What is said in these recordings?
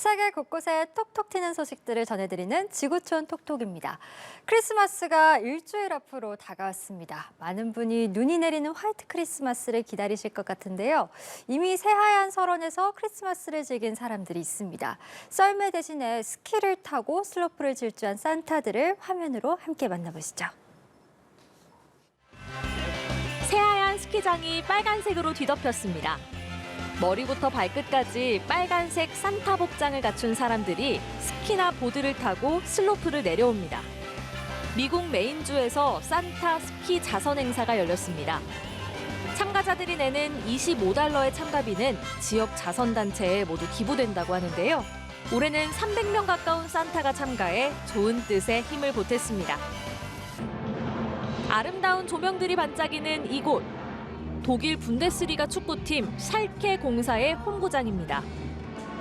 세계 곳곳에 톡톡 튀는 소식들을 전해드리는 지구촌 톡톡입니다. 크리스마스가 일주일 앞으로 다가왔습니다. 많은 분이 눈이 내리는 화이트 크리스마스를 기다리실 것 같은데요. 이미 새하얀 설원에서 크리스마스를 즐긴 사람들이 있습니다. 썰매 대신에 스키를 타고 슬로프를 질주한 산타들을 화면으로 함께 만나보시죠. 새하얀 스키장이 빨간색으로 뒤덮였습니다. 머리부터 발끝까지 빨간색 산타 복장을 갖춘 사람들이 스키나 보드를 타고 슬로프를 내려옵니다. 미국 메인주에서 산타 스키 자선 행사가 열렸습니다. 참가자들이 내는 $25의 참가비는 지역 자선단체에 모두 기부된다고 하는데요. 올해는 300명 가까운 산타가 참가해 좋은 뜻에 힘을 보탰습니다. 아름다운 조명들이 반짝이는 이곳. 독일 분데스리가 축구팀 샬케 공사의 홈구장입니다.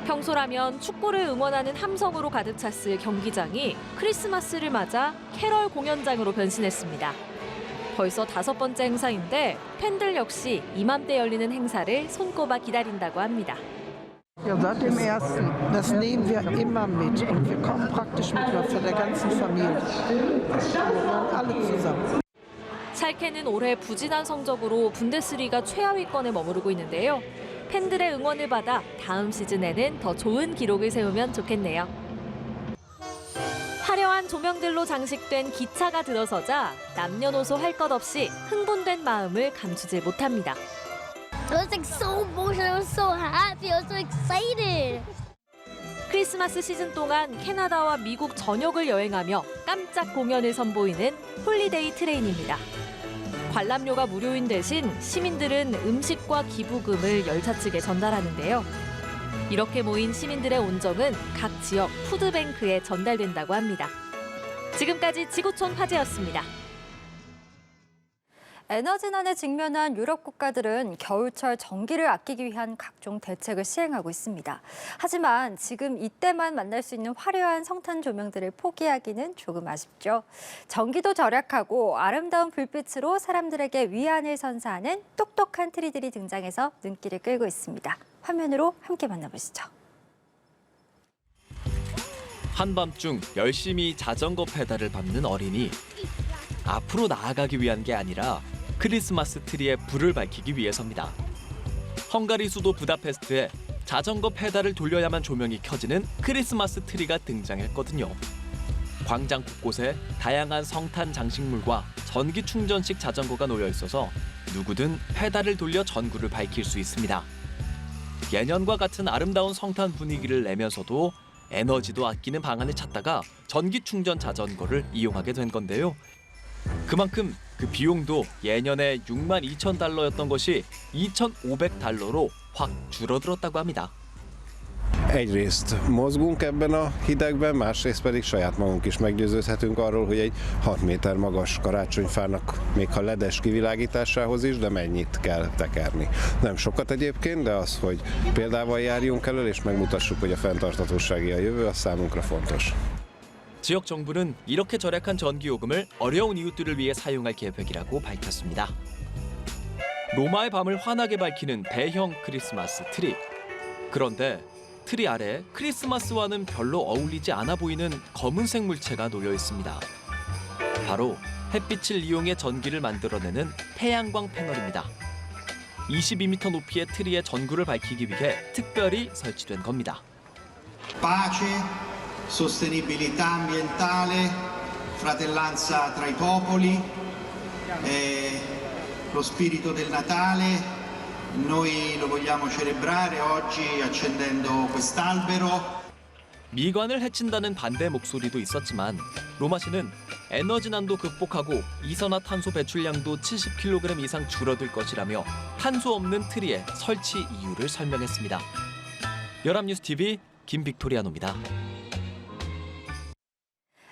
평소라면 축구를 응원하는 함성으로 가득 찼을 경기장이 크리스마스를 맞아 캐럴 공연장으로 변신했습니다. 벌써 5번째 행사인데 팬들 역시 이맘때 열리는 행사를 손꼽아 기다린다고 합니다. Ja, seit dem ersten. Das nehmen wir immer mit und wir kommen praktisch mit für der ganzen Familie. Wir waren alle zusammen. 샬케는 올해 부진한 성적으로 분데스리가 최하위권에 머무르고 있는데요. 팬들의 응원을 받아 다음 시즌에는 더 좋은 기록을 세우면 좋겠네요. 화려한 조명들로 장식된 기차가 들어서자 남녀노소 할 것 없이 흥분된 마음을 감추지 못합니다. It was like so emotional. I was so happy. I was so excited. 크리스마스 시즌 동안 캐나다와 미국 전역을 여행하며 깜짝 공연을 선보이는 홀리데이 트레인입니다. 관람료가 무료인 대신 시민들은 음식과 기부금을 열차 측에 전달하는데요. 이렇게 모인 시민들의 온정은 각 지역 푸드뱅크에 전달된다고 합니다. 지금까지 지구촌 화제였습니다. 에너지난에 직면한 유럽 국가들은 겨울철 전기를 아끼기 위한 각종 대책을 시행하고 있습니다. 하지만 지금 이때만 만날 수 있는 화려한 성탄 조명들을 포기하기는 조금 아쉽죠. 전기도 절약하고 아름다운 불빛으로 사람들에게 위안을 선사하는 똑똑한 트리들이 등장해서 눈길을 끌고 있습니다. 화면으로 함께 만나보시죠. 한밤중 열심히 자전거 페달을 밟는 어린이. 앞으로 나아가기 위한 게 아니라 크리스마스 트리에 불을 밝히기 위해서입니다. 헝가리 수도 부다페스트에 자전거 페달을 돌려야만 조명이 켜지는 크리스마스 트리가 등장했거든요. 광장 곳곳에 다양한 성탄 장식물과 전기 충전식 자전거가 놓여 있어서 누구든 페달을 돌려 전구를 밝힐 수 있습니다. 예년과 같은 아름다운 성탄 분위기를 내면서도 에너지도 아끼는 방안을 찾다가 전기 충전 자전거를 이용하게 된 건데요. 그만큼 그 비용도 예년에 $62,000였던 것이 $2,500로 확 줄어들었다고 합니다. Egyrészt mozgunk ebben a hidegben, másrészt pedig saját magunk is meggyőződhetünk arról, hogy egy 6 méter magas karácsonyfának még ha ledes kivilágításához is, de mennyit kell tekerni. Nem sokat egyébként, de az, hogy példával járjunk elől és megmutassuk, hogy a fenntarthatósági a jövő, az számunkra fontos. 지역 정부는 이렇게 절약한 전기요금을 어려운 이웃들을 위해 사용할 계획이라고 밝혔습니다. 로마의 밤을 환하게 밝히는 대형 크리스마스 트리. 그런데 트리 아래 크리스마스와는 별로 어울리지 않아 보이는 검은색 물체가 놓여 있습니다. 바로 햇빛을 이용해 전기를 만들어내는 태양광 패널입니다. 22m 높이의 트리에 전구를 밝히기 위해 특별히 설치된 겁니다. Pace, sostenibilità ambientale, fratellanza tra i popoli, lo spirito del Natale. Noi lo vogliamo celebrare oggi accendendo quest'albero. 미관을 해친다는 반대 목소리도 있었지만 로마시는 에너지난도 극복하고 이산화탄소 배출량도 70kg 이상 줄어들 것이라며 탄소 없는 트리의 설치 이유를 설명했습니다. 연합뉴스TV 김빅토리아노입니다.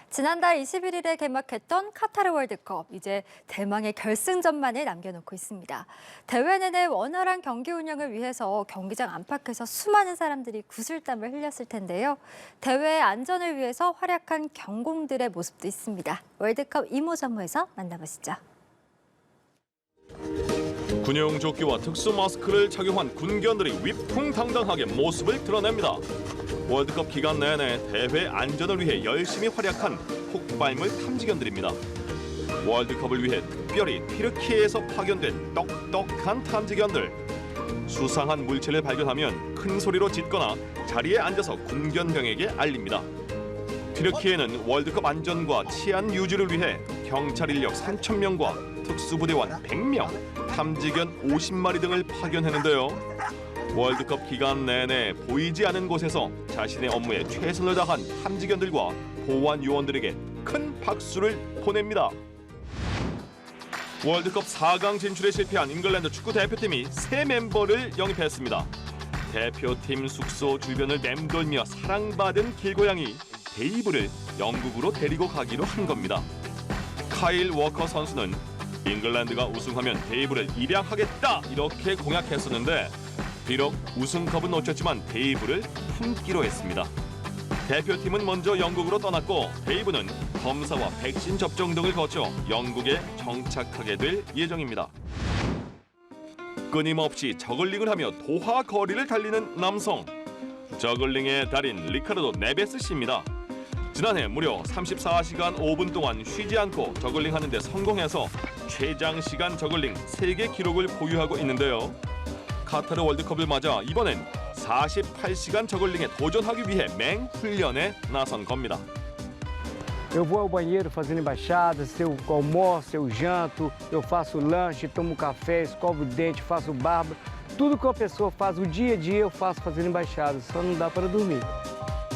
지난달 21일에 개막했던 카타르 월드컵, 이제 대망의 결승전만을 남겨놓고 있습니다. 대회 내내 원활한 경기 운영을 위해서 경기장 안팎에서 수많은 사람들이 구슬땀을 흘렸을 텐데요. 대회 안전을 위해서 활약한 경공들의 모습도 있습니다. 월드컵 이모저모에서 만나보시죠. 군용조끼와 특수 마스크를 착용한 군견들이 위풍당당하게 모습을 드러냅니다. 월드컵 기간 내내 대회 안전을 위해 열심히 활약한 폭발물 탐지견들입니다. 월드컵을 위해 특별히 튀르키예에서 파견된 똑똑한 탐지견들. 수상한 물체를 발견하면 큰 소리로 짖거나 자리에 앉아서 군견병에게 알립니다. 튀르키예는 월드컵 안전과 치안 유지를 위해 경찰 인력 3,000명과 특수부대원 100명, 탐지견 50마리 등을 파견했는데요. 월드컵 기간 내내 보이지 않은 곳에서 자신의 업무에 최선을 다한 탐지견들과 보안 요원들에게 큰 박수를 보냅니다. 월드컵 4강 진출에 실패한 잉글랜드 축구 대표팀이 새 멤버를 영입했습니다. 대표팀 숙소 주변을 맴돌며 사랑받은 길고양이 데이브를 영국으로 데리고 가기로 한 겁니다. 카일 워커 선수는 잉글랜드가 우승하면 데이브를 입양하겠다 이렇게 공약했었는데 비록 우승컵은 놓쳤지만 데이브를 품기로 했습니다. 대표팀은 먼저 영국으로 떠났고 데이브는 검사와 백신 접종 등을 거쳐 영국에 정착하게 될 예정입니다. 끊임없이 저글링을 하며 도하 거리를 달리는 남성. 저글링의 달인 리카르도 네베스 씨입니다. 지난해 무려 34시간 5분 동안 쉬지 않고 저글링하는 데 성공해서 최장 시간 저글링 세계 기록을 보유하고 있는데요. 카타르 월드컵을 맞아 이번엔 48시간 저글링에 도전하기 위해 맹훈련에 나선 겁니다. Eu vou ao banheiro fazendo embaixadas, eu almoço, eu janto, eu faço lanche, tomo café, escovo o dente, faço barba. Tudo que uma pessoa faz o dia a dia eu faço fazendo embaixadas, só não dá para dormir.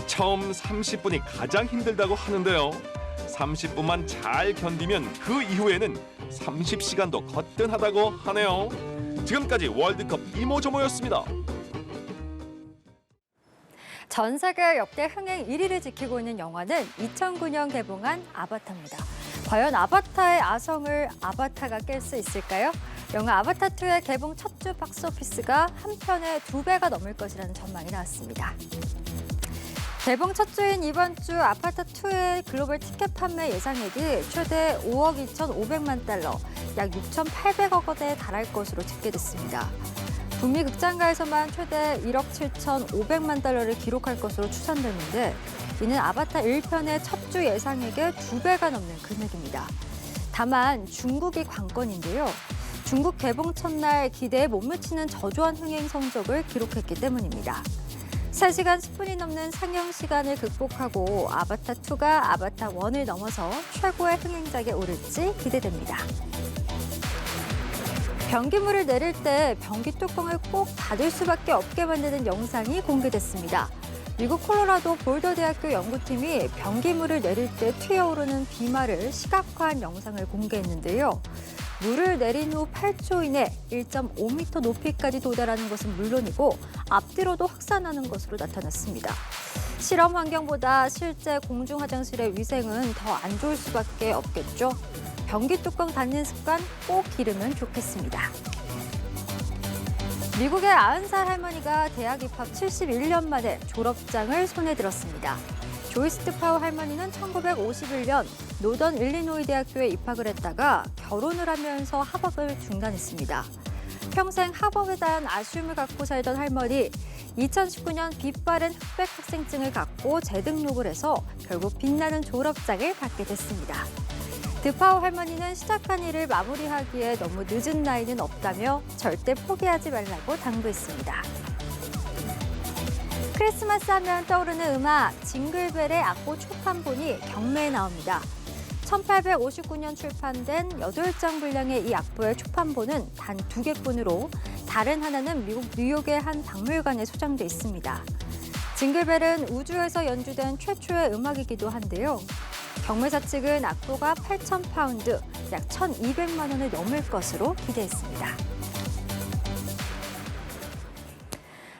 처음 30분이 가장 힘들다고 하는데요. 30분만 잘 견디면 그 이후에는 30시간도 거뜬하다고 하네요. 지금까지 월드컵 이모저모였습니다. 전 세계 역대 흥행 1위를 지키고 있는 영화는 2009년 개봉한 아바타입니다. 과연 아바타의 아성을 아바타가 깰 수 있을까요? 영화 아바타2의 개봉 첫 주 박스오피스가 한 편의 2배가 넘을 것이라는 전망이 나왔습니다. 개봉 첫 주인 이번 주 아바타2의 글로벌 티켓 판매 예상액이 최대 5억 2,500만 달러, 약 6,800억 원대에 달할 것으로 집계됐습니다. 북미 극장가에서만 최대 1억 7,500만 달러를 기록할 것으로 추산됐는데 이는 아바타 1편의 첫 주 예상액의 2배가 넘는 금액입니다. 다만 중국이 관건인데요. 중국 개봉 첫날 기대에 못 미치는 저조한 흥행 성적을 기록했기 때문입니다. 3시간 10분이 넘는 상영 시간을 극복하고 아바타2가 아바타1을 넘어서 최고의 흥행작에 오를지 기대됩니다. 변기물을 내릴 때 변기 뚜껑을 꼭 닫을 수밖에 없게 만드는 영상이 공개됐습니다. 미국 콜로라도 볼더 대학교 연구팀이 변기물을 내릴 때 튀어오르는 비말을 시각화한 영상을 공개했는데요. 물을 내린 후 8초 이내 1.5m 높이까지 도달하는 것은 물론이고 앞뒤로도 확산하는 것으로 나타났습니다. 실험 환경보다 실제 공중 화장실의 위생은 더 안 좋을 수밖에 없겠죠. 변기 뚜껑 닫는 습관 꼭 기르면 좋겠습니다. 미국의 90살 할머니가 대학 입학 71년 만에 졸업장을 손에 들었습니다. 조이스 파우 할머니는 1951년 노던 일리노이 대학교에 입학을 했다가 결혼을 하면서 학업을 중단했습니다. 평생 학업에 대한 아쉬움을 갖고 살던 할머니, 2019년 빛바랜 흑백 학생증을 갖고 재등록을 해서 결국 빛나는 졸업장을 받게 됐습니다. 드파우 할머니는 시작한 일을 마무리하기에 너무 늦은 나이는 없다며 절대 포기하지 말라고 당부했습니다. 크리스마스 하면 떠오르는 음악, 징글벨의 악보 초판본이 경매에 나옵니다. 1859년 출판된 8장 분량의 이 악보의 초판본은 단 2개뿐으로 다른 하나는 미국 뉴욕의 한 박물관에 소장돼 있습니다. 징글벨은 우주에서 연주된 최초의 음악이기도 한데요. 경매사 측은 악보가 8,000파운드, 약 1,200만 원을 넘을 것으로 기대했습니다.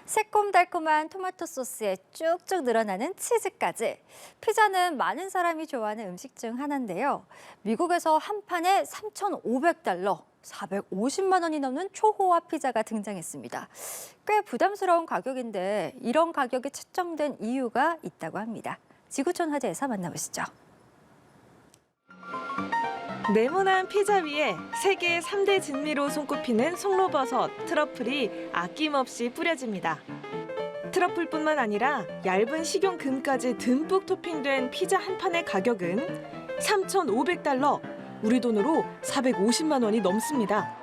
새콤달콤한 토마토 소스에 쭉쭉 늘어나는 치즈까지. 피자는 많은 사람이 좋아하는 음식 중 하나인데요. 미국에서 한 판에 3,500달러, 450만 원이 넘는 초호화 피자가 등장했습니다. 꽤 부담스러운 가격인데 이런 가격이 책정된 이유가 있다고 합니다. 지구촌 화제에서 만나보시죠. 네모난 피자 위에 세계의 3대 진미로 손꼽히는 송로버섯, 트러플이 아낌없이 뿌려집니다. 트러플뿐만 아니라 얇은 식용금까지 듬뿍 토핑된 피자 한 판의 가격은 3,500달러, 우리 돈으로 450만 원이 넘습니다.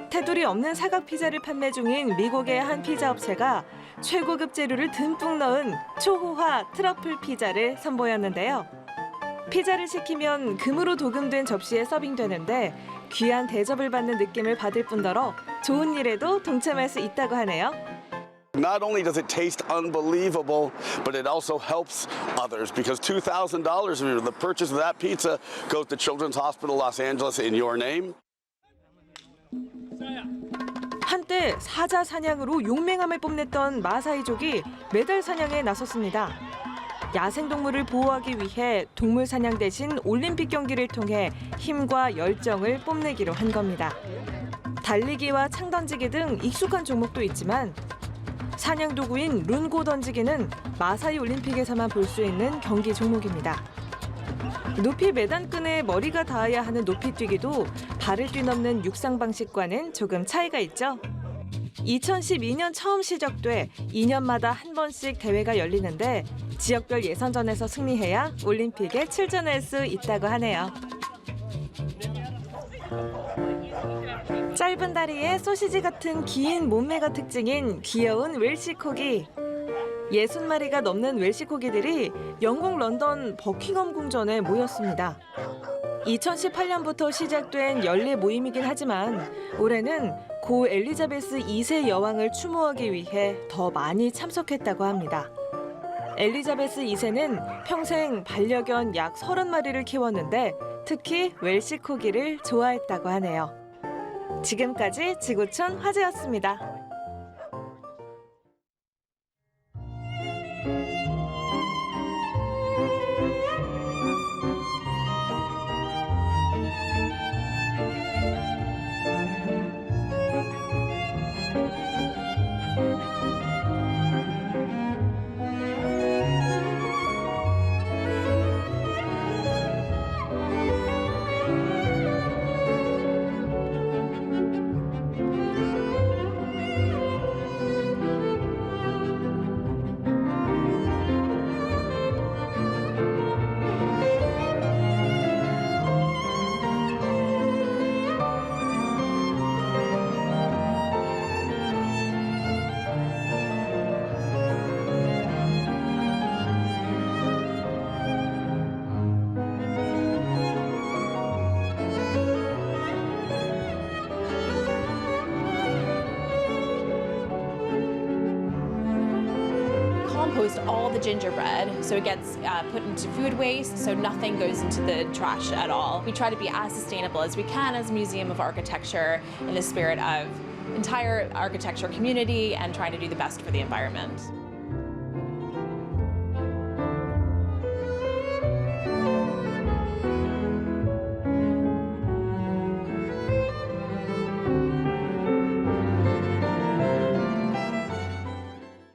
테두리 없는 사각 피자를 판매 중인 미국의 한 피자 업체가 최고급 재료를 듬뿍 넣은 초호화 트러플 피자를 선보였는데요. 피자를 시키면 금으로 도금된 접시에 서빙되는데 귀한 대접을 받는 느낌을 받을 뿐더러 좋은 일에도 동참할 수 있다고 하네요. Not only does it taste unbelievable, but it also helps others because $2,000 of the purchase of that pizza goes to Children's Hospital Los Angeles in your name. 한때 사자 사냥으로 용맹함을 뽐냈던 마사이족이 메달 사냥에 나섰습니다. 야생동물을 보호하기 위해 동물 사냥 대신 올림픽 경기를 통해 힘과 열정을 뽐내기로 한 겁니다. 달리기와 창 던지기 등 익숙한 종목도 있지만 사냥 도구인 룬고 던지기는 마사이 올림픽에서만 볼 수 있는 경기 종목입니다. 높이 매단끈에 머리가 닿아야 하는 높이 뛰기도 발을 뛰넘는 육상 방식과는 조금 차이가 있죠. 2012년 처음 시작돼 2년마다 한 번씩 대회가 열리는데 지역별 예선전에서 승리해야 올림픽에 출전할 수 있다고 하네요. 짧은 다리에 소시지 같은 긴 몸매가 특징인 귀여운 웰시코기. 60마리가 넘는 웰시코기들이 영국 런던 버킹엄 궁전에 모였습니다. 2018년부터 시작된 연례 모임이긴 하지만 올해는 고 엘리자베스 2세 여왕을 추모하기 위해 더 많이 참석했다고 합니다. 엘리자베스 2세는 평생 반려견 약 30마리를 키웠는데 특히 웰시코기를 좋아했다고 하네요. 지금까지 지구촌 화제였습니다. Compost all the gingerbread so it gets put into food waste, so nothing goes into the trash at all. We try to be as sustainable as we can as a museum of architecture in the spirit of entire architecture community and trying to do the best for the environment.